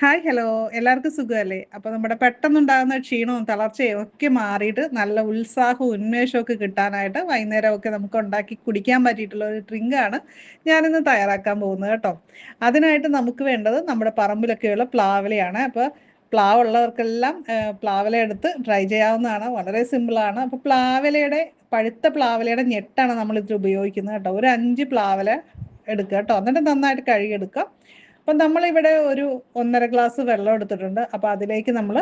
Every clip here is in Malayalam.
ഹായ് ഹലോ എല്ലാവർക്കും സുഖമല്ലേ? അപ്പോൾ നമ്മുടെ പെട്ടെന്നുണ്ടാകുന്ന ക്ഷീണവും തളർച്ചയും ഒക്കെ മാറിയിട്ട് നല്ല ഉത്സാഹവും ഉന്മേഷവും ഒക്കെ കിട്ടാനായിട്ട് വൈകുന്നേരമൊക്കെ നമുക്ക് ഉണ്ടാക്കി കുടിക്കാൻ പറ്റിയിട്ടുള്ള ഒരു ഡ്രിങ്കാണ് ഞാനിന്ന് തയ്യാറാക്കാൻ പോകുന്നത് കേട്ടോ. അതിനായിട്ട് നമുക്ക് വേണ്ടത് നമ്മുടെ പറമ്പിലൊക്കെയുള്ള പ്ലാവിലയാണ്. അപ്പോൾ പ്ലാവുള്ളവർക്കെല്ലാം പ്ലാവില എടുത്ത് ട്രൈ ചെയ്യാവുന്നതാണ്. വളരെ സിമ്പിളാണ്. അപ്പോൾ പഴുത്ത പ്ലാവിലയുടെ ഞെട്ടാണ് നമ്മളിതിൽ ഉപയോഗിക്കുന്നത് കേട്ടോ. ഒരു 5 പ്ലാവില എടുക്കുക കേട്ടോ. എന്നിട്ട് നന്നായിട്ട് കഴുകിയെടുക്കുക. അപ്പം നമ്മളിവിടെ ഒരു 1.5 ഗ്ലാസ് വെള്ളം എടുത്തിട്ടുണ്ട്. അപ്പോൾ അതിലേക്ക് നമ്മൾ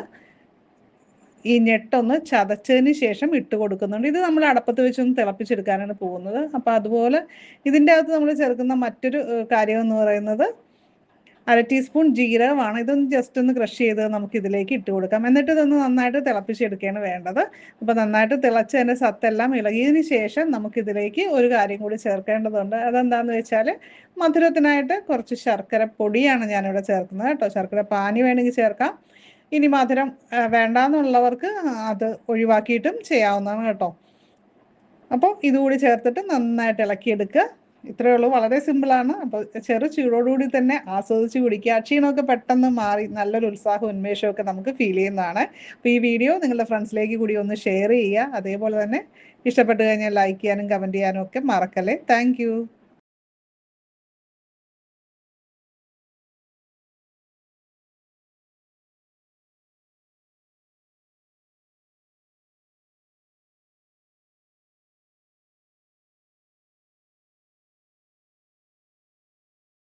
ഈ ഞെട്ടൊന്ന് ചതച്ചതിന് ശേഷം ഇട്ട് കൊടുക്കുന്നുണ്ട്. ഇത് നമ്മൾ അടപ്പത്ത് വെച്ചൊന്ന് തിളപ്പിച്ചെടുക്കാനാണ് പോകുന്നത്. അപ്പോൾ അതുപോലെ ഇതിൻ്റെ അകത്ത് നമ്മൾ ചേർക്കുന്ന മറ്റൊരു കാര്യം എന്ന് പറയുന്നത് 1/2 ടീസ്പൂൺ ജീരകമാണ്. ഇതൊന്ന് ജസ്റ്റ് ഒന്ന് ക്രഷ് ചെയ്ത് നമുക്ക് ഇതിലേക്ക് ഇട്ട് കൊടുക്കാം. എന്നിട്ട് ഇതൊന്ന് നന്നായിട്ട് തിളപ്പിച്ചെടുക്കുകയാണ് വേണ്ടത്. അപ്പോൾ നന്നായിട്ട് തിളച്ച് അതിൻ്റെ സത്തെല്ലാം ഇളകിയതിന് ശേഷം നമുക്കിതിലേക്ക് ഒരു കാര്യം കൂടി ചേർക്കേണ്ടതുണ്ട്. അതെന്താണെന്ന് വെച്ചാൽ മധുരത്തിനായിട്ട് കുറച്ച് ശർക്കര പൊടിയാണ് ഞാനിവിടെ ചേർക്കുന്നത് കേട്ടോ. ശർക്കര പാനി വേണമെങ്കിൽ ചേർക്കാം. ഇനി മധുരം വേണ്ടാന്നുള്ളവർക്ക് അത് ഒഴിവാക്കിയിട്ടും ചെയ്യാവുന്നതാണ് കേട്ടോ. അപ്പോൾ ഇതുകൂടി ചേർത്തിട്ട് നന്നായിട്ട് ഇളക്കിയെടുക്കുക. ഇത്രയേ ഉള്ളൂ. വളരെ സിമ്പിളാണ്. അപ്പോൾ ചെറു ചൂടോടുകൂടി തന്നെ ആസ്വദിച്ച് കുടിക്കുക. ക്ഷീണമൊക്കെ പെട്ടെന്ന് മാറി നല്ലൊരു ഉത്സാഹവും ഉന്മേഷമൊക്കെ നമുക്ക് ഫീൽ ചെയ്യുന്നതാണ്. അപ്പോൾ ഈ വീഡിയോ നിങ്ങളുടെ ഫ്രണ്ട്സിലേക്ക് കൂടി ഒന്ന് ഷെയർ ചെയ്യുക. അതേപോലെ തന്നെ ഇഷ്ടപ്പെട്ട് കഴിഞ്ഞാൽ ലൈക്ക് ചെയ്യാനും കമൻറ്റ് ചെയ്യാനും ഒക്കെ മറക്കല്ലേ. താങ്ക്